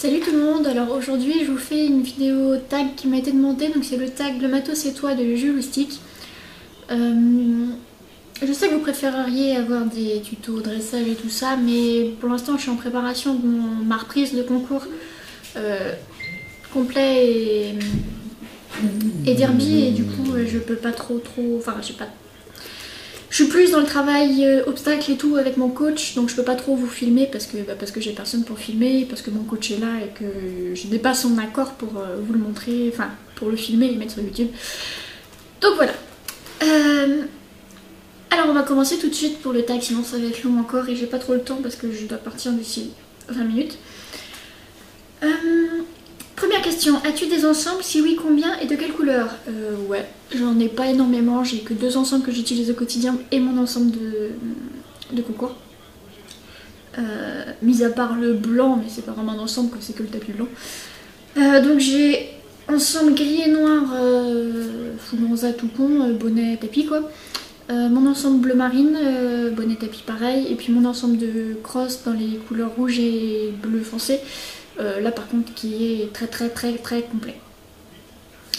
Salut tout le monde, alors aujourd'hui je vous fais une vidéo tag qui m'a été demandée, donc c'est le tag Le Matos et toi de Jules Rustic. Je sais que vous préféreriez avoir des tutos dressage et tout ça, mais pour l'instant je suis en préparation de ma reprise de concours complet et derby, et du coup je peux pas trop, enfin j'ai pas. Je suis plus dans le travail obstacle et tout avec mon coach, donc je peux pas trop vous filmer parce que j'ai personne pour filmer, parce que mon coach est là et que je n'ai pas son accord pour vous le montrer, enfin pour le filmer et le mettre sur YouTube. Donc voilà. Alors on va commencer tout de suite pour le tag, sinon ça va être long encore et j'ai pas trop le temps parce que je dois partir d'ici 20 minutes. Première question, as-tu des ensembles? Si oui, combien et de quelle couleur? Ouais, j'en ai pas énormément, j'ai que 2 ensembles que j'utilise au quotidien et mon ensemble de concours. Mis à part le blanc, mais c'est pas vraiment un ensemble, c'est que le tapis blanc. Donc j'ai ensemble gris et noir, Fouganza tout con, bonnet tapis quoi. Mon ensemble bleu marine, bonnet tapis pareil, et puis mon ensemble de cross dans les couleurs rouge et bleu foncé. Là par contre qui est très complet.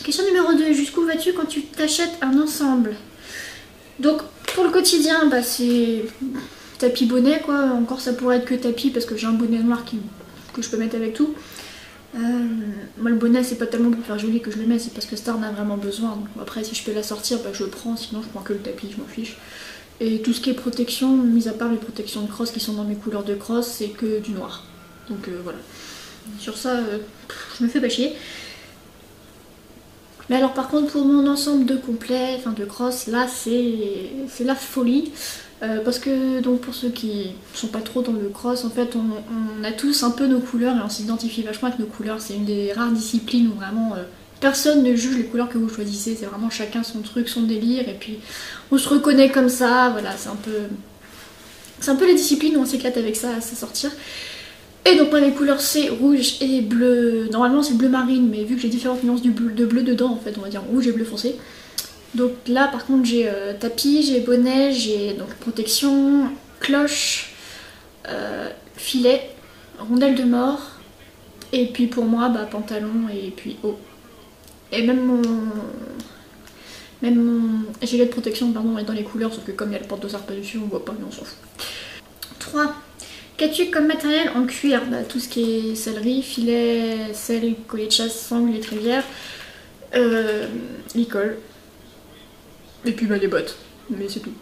Question numéro 2, jusqu'où vas-tu quand tu t'achètes un ensemble? Donc pour le quotidien, c'est tapis bonnet quoi, encore ça pourrait être que tapis parce que j'ai un bonnet noir que je peux mettre avec tout. Moi le bonnet c'est pas tellement pour faire joli que je le mets, c'est parce que Star en a vraiment besoin, donc après si je peux la sortir je le prends, sinon je prends que le tapis, je m'en fiche. Et tout ce qui est protection, mis à part les protections de cross qui sont dans mes couleurs de cross, c'est que du noir. Donc voilà. Sur ça, je me fais pas chier. Mais alors par contre pour mon ensemble de complet, enfin de cross, là c'est la folie. Parce que donc pour ceux qui sont pas trop dans le cross, en fait on a tous un peu nos couleurs et on s'identifie vachement avec nos couleurs. C'est une des rares disciplines où vraiment personne ne juge les couleurs que vous choisissez. C'est vraiment chacun son truc, son délire, et puis on se reconnaît comme ça. Voilà, c'est un peu les disciplines où on s'éclate avec ça à sortir. Et donc moi mes couleurs c'est rouge et bleu, normalement c'est bleu marine, mais vu que j'ai différentes nuances de bleu dedans en fait, on va dire rouge et bleu foncé. Donc là par contre j'ai tapis, j'ai bonnet, j'ai donc protection, cloche, filet, rondelle de mort, et puis pour moi pantalon et puis haut. Et même mon gilet de protection pardon est dans les couleurs, sauf que comme il y a le porte-dossard pas dessus on voit pas mais on s'en fout. 3. Qu'as-tu comme matériel en cuir? Tout ce qui est sellerie, filet, sel, collier de chasse, sangle, étrivière, l'école, et puis les bottes, mais c'est tout.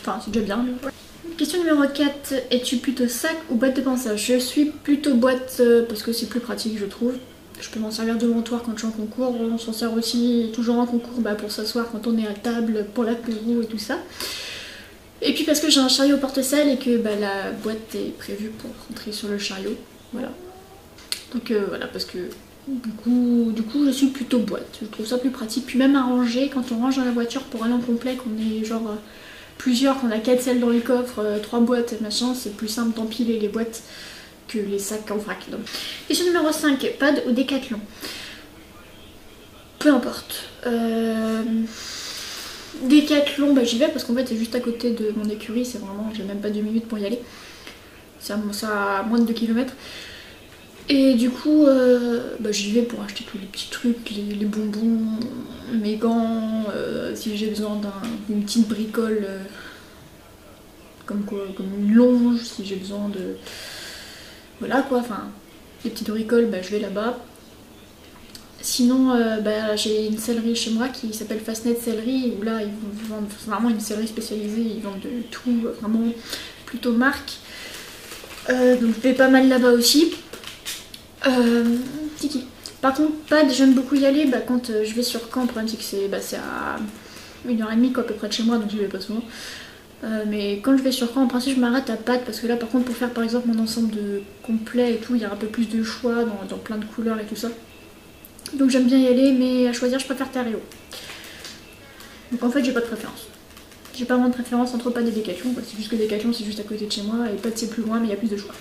Enfin, c'est déjà bien. Ouais. Question numéro 4, es-tu plutôt sac ou boîte de pinçage? Je suis plutôt boîte parce que c'est plus pratique, je trouve. Je peux m'en servir de montoir quand je suis en concours, on s'en sert aussi toujours en concours pour s'asseoir quand on est à table, pour l'apéro et tout ça. Et puis parce que j'ai un chariot porte-selle et que la boîte est prévue pour rentrer sur le chariot, voilà. Donc voilà, parce que du coup je suis plutôt boîte, je trouve ça plus pratique. Puis même à ranger, quand on range dans la voiture pour aller en complet, qu'on est genre plusieurs, qu'on a 4 selles dans le coffre, 3 boîtes et machin, c'est plus simple d'empiler les boîtes que les sacs en vrac. Donc. Question numéro 5, pad ou décathlon? Peu importe. Décathlon, j'y vais parce qu'en fait c'est juste à côté de mon écurie, c'est vraiment, j'ai même pas 2 minutes pour y aller. C'est à moins de 2 km. Et du coup, j'y vais pour acheter tous les petits trucs, les bonbons, mes gants, si j'ai besoin d'une petite bricole, comme une longe, si j'ai besoin de... Voilà quoi, enfin, les petites bricoles, je vais là-bas. Sinon, j'ai une sellerie chez moi qui s'appelle Fastnet Sellerie, où là ils vendent vraiment une sellerie spécialisée, ils vendent de tout, vraiment plutôt marque. Donc je vais pas mal là-bas aussi. Tiki. Par contre, pad, j'aime beaucoup y aller quand je vais sur Caen. Le problème c'est que c'est à 1h30 à peu près de chez moi, donc j'y vais pas souvent. Mais quand je vais sur Caen, en principe je m'arrête à pad parce que là par contre pour faire par exemple mon ensemble de complet et tout, il y a un peu plus de choix dans plein de couleurs et tout ça. Donc j'aime bien y aller, mais à choisir je préfère Terreo. Donc en fait j'ai pas de préférence. J'ai pas vraiment de préférence entre pad et Décathlon, c'est juste que Décathlon c'est juste à côté de chez moi et pad c'est plus loin mais il y a plus de choix.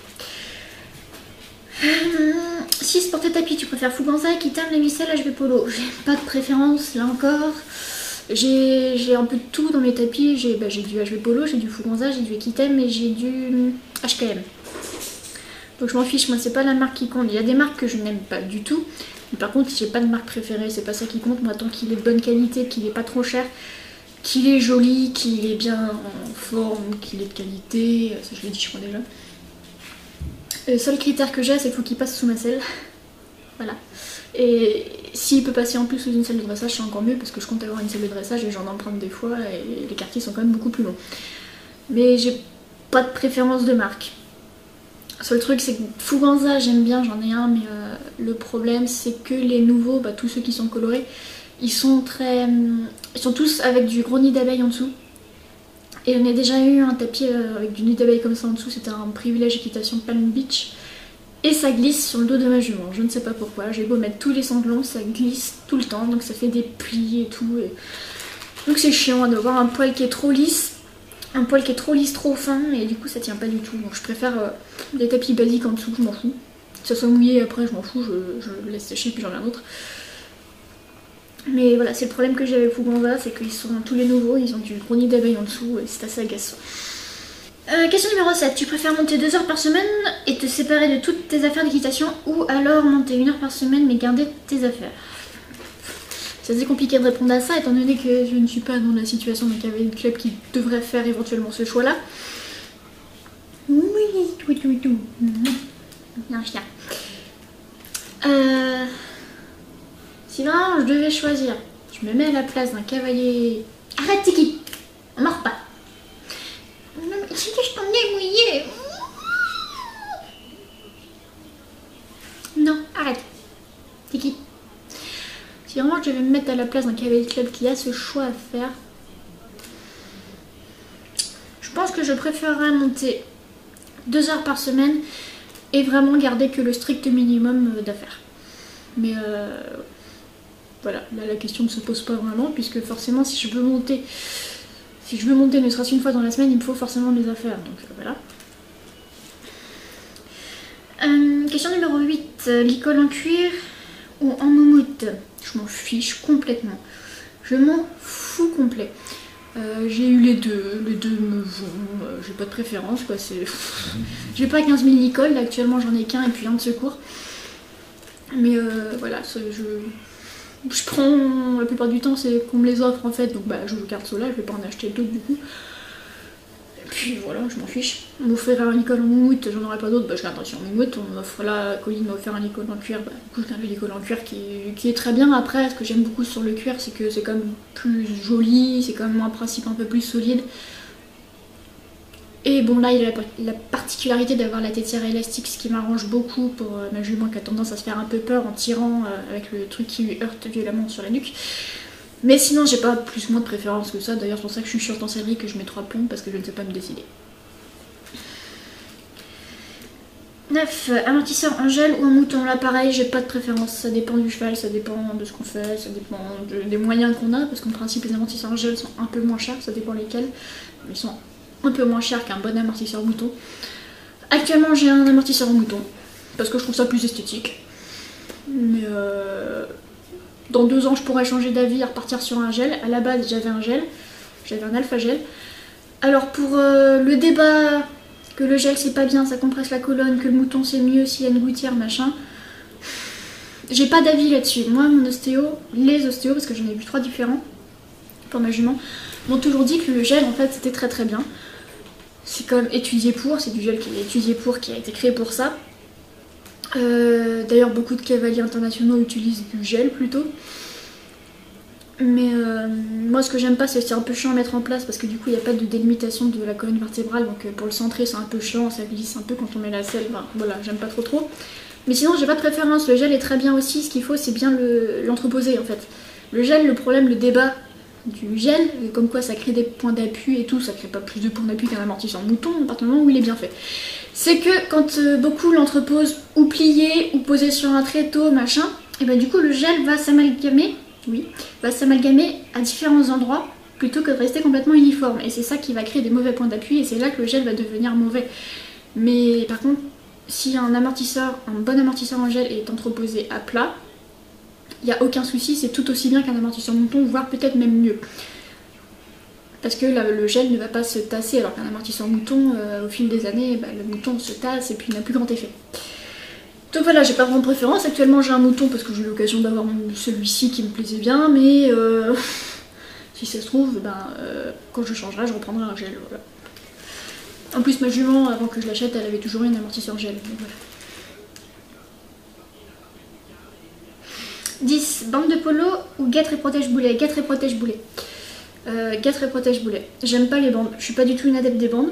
6. Pour tes tapis, tu préfères Fouganza, Kitam, Lemicel, HV Polo? J'ai pas de préférence là encore. J'ai un peu de tout dans mes tapis, j'ai du HV Polo, j'ai du Fouganza, j'ai du Kitam et j'ai du HKM. Donc je m'en fiche, moi c'est pas la marque qui compte. Il y a des marques que je n'aime pas du tout. Mais par contre, j'ai pas de marque préférée, c'est pas ça qui compte. Moi, tant qu'il est de bonne qualité, qu'il est pas trop cher, qu'il est joli, qu'il est bien en forme, qu'il est de qualité, ça je l'ai dit je crois déjà. Le seul critère que j'ai, c'est qu'il faut qu'il passe sous ma selle. Voilà. Et s'il peut passer en plus sous une selle de dressage, c'est encore mieux parce que je compte avoir une selle de dressage et j'en emprunte des fois et les quartiers sont quand même beaucoup plus longs. Mais j'ai pas de préférence de marque. Le seul truc c'est que Fuganza j'aime bien, j'en ai un, mais le problème c'est que les nouveaux, bah, tous ceux qui sont colorés, ils sont tous avec du gros nid d'abeille en dessous. Et on a déjà eu un tapis avec du nid d'abeille comme ça en dessous, c'était un privilège équitation Palm Beach. Et ça glisse sur le dos de ma jument, je ne sais pas pourquoi, j'ai beau mettre tous les sanglons, ça glisse tout le temps, donc ça fait des plis et tout. Donc c'est chiant d'avoir un poil qui est trop lisse. Un poil qui est trop lisse, trop fin, et du coup ça tient pas du tout. Donc je préfère des tapis basiques en dessous, je m'en fous. Que ça soit mouillé après, je m'en fous, je le laisse sécher puis j'en ai un autre. Mais voilà, c'est le problème que j'ai avec Fuganza, c'est qu'ils sont tous les nouveaux, ils ont du gros nid d'abeille en dessous et c'est assez agaçant. Question numéro 7. Tu préfères monter 2 heures par semaine et te séparer de toutes tes affaires d'équitation ou alors monter 1 heure par semaine mais garder tes affaires? C'est assez compliqué de répondre à ça étant donné que je ne suis pas dans la situation d'un cavalier de club qui devrait faire éventuellement ce choix là. Oui, tout. Un chien. Si vraiment je devais choisir, je me mets à la place d'un cavalier... Arrête Tiki, on mord pas. Non mais c'est que je t'en ai mouillé. Non, arrête. Tiki. Si vraiment je devais me mettre à la place d'un cavalier de club qui a ce choix à faire, je pense que je préférerais monter 2 heures par semaine et vraiment garder que le strict minimum d'affaires. Mais voilà, là la question ne se pose pas vraiment puisque forcément si je veux monter ne serait-ce une fois dans la semaine, il me faut forcément mes affaires. Donc voilà. Question numéro 8. Licol en cuir ou en moumoute? Je m'en fiche complètement. Je m'en fous complet. J'ai eu les deux me vont, j'ai pas de préférence quoi, j'ai pas 15 000 licols, là, actuellement j'en ai qu'un et puis un de secours. Mais voilà, je prends, la plupart du temps c'est qu'on me les offre en fait, donc bah je garde ceux-là, je vais pas en acheter d'autres du coup. Et puis voilà, je m'en fiche. On m'offrirait un licol en moumoute, j'en aurais pas d'autres, bah je garde en moumoute. On m'offre là, Colline m'a offert un licol en cuir, bah du coup je garde le licol en cuir qui est très bien. Après, ce que j'aime beaucoup sur le cuir, c'est que c'est quand même plus joli, c'est quand même un principe un peu plus solide. Et bon là il a la particularité d'avoir la tétière élastique, ce qui m'arrange beaucoup pour ma jument qui a tendance à se faire un peu peur en tirant avec le truc qui lui heurte violemment sur la nuque. Mais sinon j'ai pas plus ou moins de préférence que ça, d'ailleurs c'est pour ça que je suis chiante en sellerie, que je mets 3 plombs parce que je ne sais pas me décider. 9. Amortisseur en gel ou en mouton? Là pareil, j'ai pas de préférence, ça dépend du cheval, ça dépend de ce qu'on fait, ça dépend des moyens qu'on a, parce qu'en principe les amortisseurs en gel sont un peu moins chers, ça dépend lesquels, ils sont un peu moins chers qu'un bon amortisseur mouton. Actuellement j'ai un amortisseur en mouton, parce que je trouve ça plus esthétique. Mais dans 2 ans je pourrais changer d'avis et repartir sur un gel. À la base j'avais un gel, j'avais un alpha gel. Alors pour le débat que le gel c'est pas bien, ça compresse la colonne, que le mouton c'est mieux s'il y a une gouttière machin, j'ai pas d'avis là-dessus. Moi mon ostéo, les ostéos, parce que j'en ai vu 3 différents pour ma jument, m'ont toujours dit que le gel en fait c'était très très bien. C'est quand même étudié pour, c'est du gel qui est étudié pour, qui a été créé pour ça. D'ailleurs beaucoup de cavaliers internationaux utilisent du gel plutôt. Mais moi ce que j'aime pas c'est un peu chiant à mettre en place parce que du coup il n'y a pas de délimitation de la colonne vertébrale, donc pour le centrer c'est un peu chiant, ça glisse un peu quand on met la selle, enfin, voilà, j'aime pas trop. Mais sinon j'ai pas de préférence, le gel est très bien aussi, ce qu'il faut c'est bien l'entreposer en fait. Le gel, le problème, le débat du gel, comme quoi ça crée des points d'appui et tout, ça crée pas plus de points d'appui qu'un amortisseur mouton à partir du moment où il est bien fait. C'est que quand beaucoup l'entreposent ou plié ou posé sur un tréteau machin, et ben du coup le gel va s'amalgamer, à différents endroits plutôt que de rester complètement uniforme, et c'est ça qui va créer des mauvais points d'appui et c'est là que le gel va devenir mauvais. Mais par contre si un bon amortisseur en gel est entreposé à plat, il n'y a aucun souci, c'est tout aussi bien qu'un amortisseur mouton, voire peut-être même mieux. parce que le gel ne va pas se tasser, alors qu'un amortisseur mouton, au fil des années, le mouton se tasse et puis n'a plus grand effet. Donc voilà, j'ai pas vraiment de préférence. Actuellement j'ai un mouton parce que j'ai eu l'occasion d'avoir celui-ci qui me plaisait bien, mais si ça se trouve, quand je changerai, je reprendrai un gel. Voilà. En plus, ma jument, avant que je l'achète, elle avait toujours eu un amortisseur gel. Donc voilà. 10. Bande de polo ou guêtre et protège boulet. Guêtre et protège boulet. Guêtre et protège boulet. J'aime pas les bandes. Je suis pas du tout une adepte des bandes.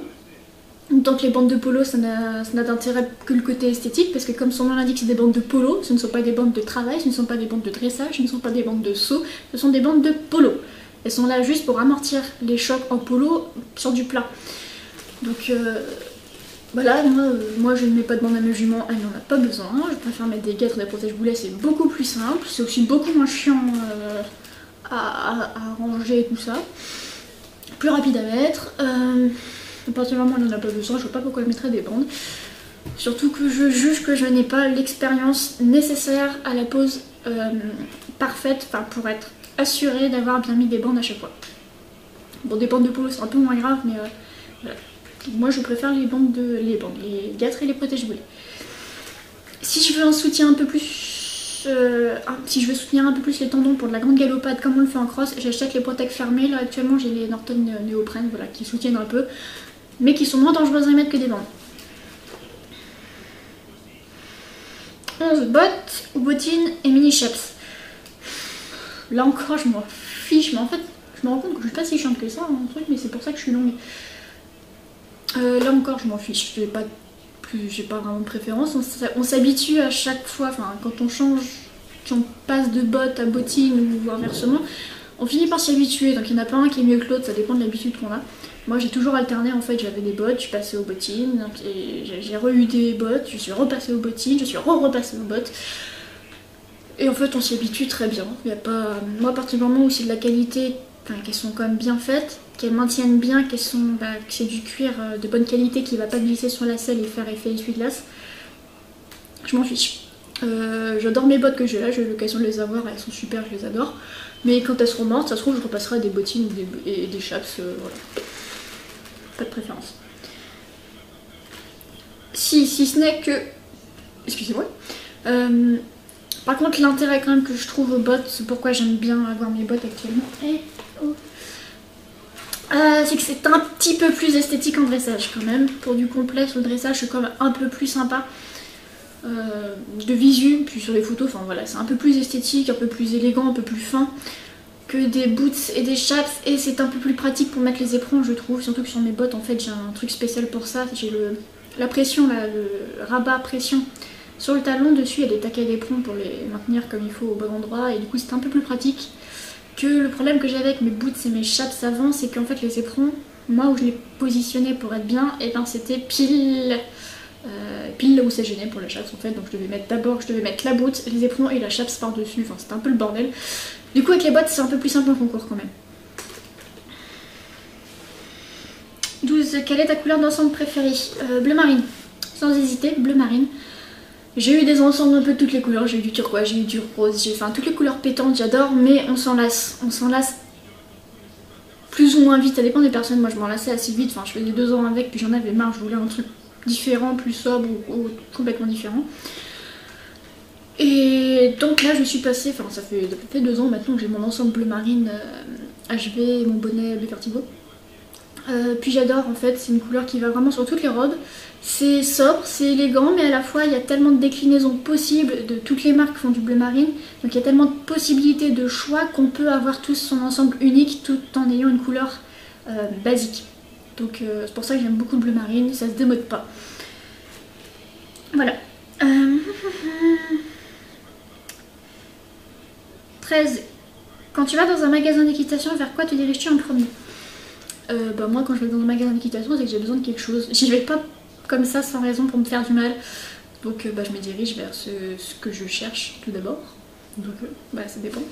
Tant que les bandes de polo, ça n'a d'intérêt que le côté esthétique, parce que comme son nom l'indique, c'est des bandes de polo, ce ne sont pas des bandes de travail, ce ne sont pas des bandes de dressage, ce ne sont pas des bandes de saut, ce sont des bandes de polo. Elles sont là juste pour amortir les chocs en polo sur du plat. Donc voilà, moi je ne mets pas de bande à mes juments, elle n'en a pas besoin. Je préfère mettre des guêtres, des protège-boulets, c'est beaucoup plus simple, c'est aussi beaucoup moins chiant à ranger et tout ça. Plus rapide à mettre. À partir du moment où elle n'en a pas besoin, je ne vois pas pourquoi elle mettrait des bandes. Surtout que je juge que je n'ai pas l'expérience nécessaire à la pose parfaite, pour être assurée d'avoir bien mis des bandes à chaque fois. Bon, des bandes de polo c'est un peu moins grave, mais voilà. Moi je préfère les guêtres et les protège-boulets. Si je veux un soutien un peu plus... si je veux soutenir un peu plus les tendons pour de la grande galopade comme on le fait en cross, j'achète les Protect fermés. Là actuellement j'ai les Norton néoprène, voilà, qui soutiennent un peu, mais qui sont moins dangereuses à mettre que des bandes. 11. Bottes ou bottines et mini chaps. Là encore je m'en fiche, mais en fait je me rends compte que je suis pas si chiante que ça, un truc, mais c'est pour ça que je suis longue. Là encore je m'en fiche, j'ai pas vraiment de préférence, on s'habitue à chaque fois, quand on change, quand on passe de bottes à bottines ou inversement, on finit par s'y habituer, donc il n'y en a pas un qui est mieux que l'autre, ça dépend de l'habitude qu'on a. Moi j'ai toujours alterné, en fait j'avais des bottes, je suis passée aux bottines, j'ai re-eu des bottes, je suis repassée aux bottines, je suis repassée aux bottes. Et en fait on s'y habitue très bien, il y a pas... Moi à partir du moment où c'est de la qualité, qu'elles sont quand même bien faites, qu'elles maintiennent bien, que c'est du cuir de bonne qualité qui va pas glisser sur la selle et faire effet essuie-glace, je m'en fiche. J'adore mes bottes que j'ai là, j'ai eu l'occasion de les avoir, elles sont super, je les adore. Mais quand elles seront mortes, ça se trouve je repasserai des bottines et des chaps, voilà. Pas de préférence. Si ce n'est que... Excusez-moi. Par contre l'intérêt quand même que je trouve aux bottes, c'est pourquoi j'aime bien avoir mes bottes actuellement. C'est que c'est un petit peu plus esthétique en dressage quand même. Pour du complet sur le dressage, c'est quand même un peu plus sympa de visu, puis sur les photos, voilà, c'est un peu plus esthétique, un peu plus élégant, un peu plus fin que des boots et des chaps, et c'est un peu plus pratique pour mettre les éperons je trouve, surtout que sur mes bottes en fait j'ai un truc spécial pour ça, j'ai la pression, le rabat pression sur le talon, dessus il y a des taquets d'éperons pour les maintenir comme il faut au bon endroit, et du coup c'est un peu plus pratique. Que le problème que j'avais avec mes boots et mes chaps avant, c'est qu'en fait les éperons, moi où je les positionnais pour être bien, et c'était pile là où ça gênait pour la chaps en fait, donc je devais mettre la boot, les éperons et la chaps par dessus, c'était un peu le bordel. Du coup avec les bottes c'est un peu plus simple en concours quand même. 12. Quelle est ta couleur d'ensemble préférée? Bleu marine, sans hésiter, bleu marine. J'ai eu des ensembles un peu de toutes les couleurs, j'ai eu du turquoise, j'ai eu du rose, toutes les couleurs pétantes, j'adore, mais on s'en lasse plus ou moins vite, ça dépend des personnes. Moi je m'en lassais assez vite, je faisais 2 ans avec, puis j'en avais marre, je voulais un truc différent, plus sobre ou complètement différent. Et donc là je suis passée, ça fait 2 ans maintenant que j'ai mon ensemble bleu marine HV et mon bonnet bleu Vertigo. Puis j'adore en fait, c'est une couleur qui va vraiment sur toutes les robes. C'est sobre, c'est élégant, mais à la fois il y a tellement de déclinaisons possibles de toutes les marques qui font du bleu marine. Donc il y a tellement de possibilités de choix qu'on peut avoir tous son ensemble unique tout en ayant une couleur basique. Donc c'est pour ça que j'aime beaucoup le bleu marine, ça se démode pas. Voilà. 13. Quand tu vas dans un magasin d'équitation, vers quoi te diriges-tu en premier? Moi quand je vais dans un magasin d'équitation, c'est que j'ai besoin de quelque chose. J'y vais pas comme ça sans raison pour me faire du mal. Donc je me dirige vers ce que je cherche tout d'abord. Donc ça dépend.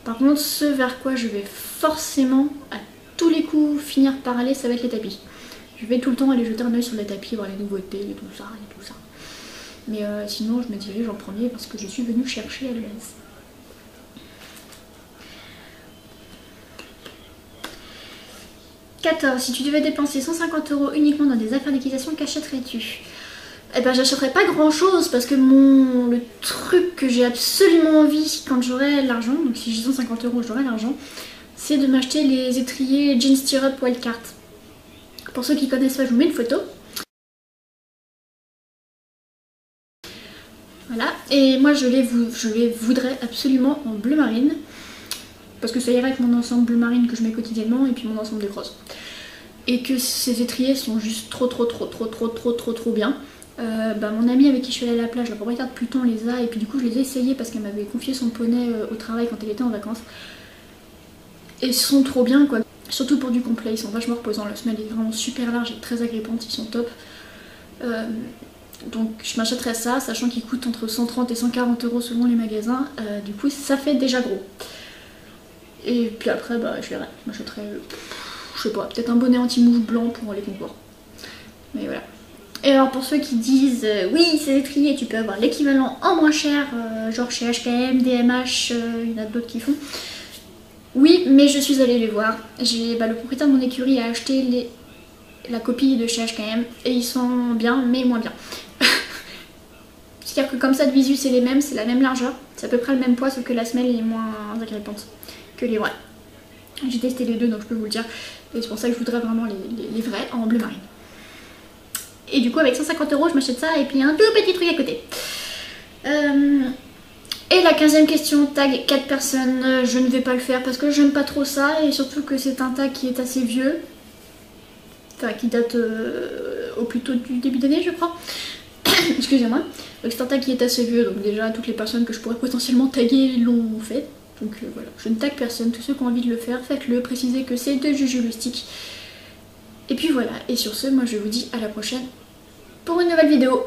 Par contre ce vers quoi je vais forcément à tous les coups finir par aller, ça va être les tapis. Je vais tout le temps aller jeter un oeil sur les tapis, voir les nouveautés et tout ça. Mais sinon je me dirige en premier parce que je suis venue chercher à la base. 14. Si tu devais dépenser 150 € uniquement dans des affaires d'équitation, qu'achèterais-tu? Eh ben j'achèterais pas grand chose parce que le truc que j'ai absolument envie quand j'aurai l'argent, donc si j'ai 150 € j'aurai l'argent, c'est de m'acheter les étriers Jeans Stirrup Wildcard. Pour ceux qui connaissent pas, je vous mets une photo. Voilà, et moi je les voudrais absolument en bleu marine. Parce que ça irait avec mon ensemble bleu marine que je mets quotidiennement et puis mon ensemble de crosse. Et que ces étriers sont juste trop bien. Mon amie avec qui je suis allée à la plage, la propriétaire de Pluton, les a, et puis du coup je les ai essayés parce qu'elle m'avait confié son poney au travail quand elle était en vacances. Et ils sont trop bien quoi, surtout pour du complet, ils sont vachement reposants, la semelle est vraiment super large et très agrippante, ils sont top. Donc je m'achèterais ça, sachant qu'ils coûtent entre 130 et 140 € selon les magasins, du coup ça fait déjà gros. Et puis après je verrai, je m'achèterais, je sais pas, peut-être un bonnet anti-mouche blanc pour les concours. Mais voilà. Et alors pour ceux qui disent oui ces étriers tu peux avoir l'équivalent en moins cher, genre chez HKM, DMH, il y en a d'autres qui font. Oui mais je suis allée les voir, le propriétaire de mon écurie a acheté la copie de chez HKM et ils sont bien mais moins bien. C'est-à-dire que comme ça de visu c'est les mêmes, c'est la même largeur, c'est à peu près le même poids sauf que la semelle est moins agrippante que les vrais. J'ai testé les deux donc je peux vous le dire et c'est pour ça que je voudrais vraiment les vrais en bleu marine. Et du coup avec 150 € je m'achète ça et puis un tout petit truc à côté. Et la 15e question, tag 4 personnes, je ne vais pas le faire parce que j'aime pas trop ça et surtout que c'est un tag qui est assez vieux. Enfin qui date au plus tôt du début d'année je crois. Excusez-moi. Donc c'est un tag qui est assez vieux donc déjà toutes les personnes que je pourrais potentiellement taguer l'ont fait. Donc voilà, je ne tag personne, tous ceux qui ont envie de le faire, faites-le, précisez que c'est de Juju Lustig. Et puis voilà, et sur ce, moi je vous dis à la prochaine pour une nouvelle vidéo.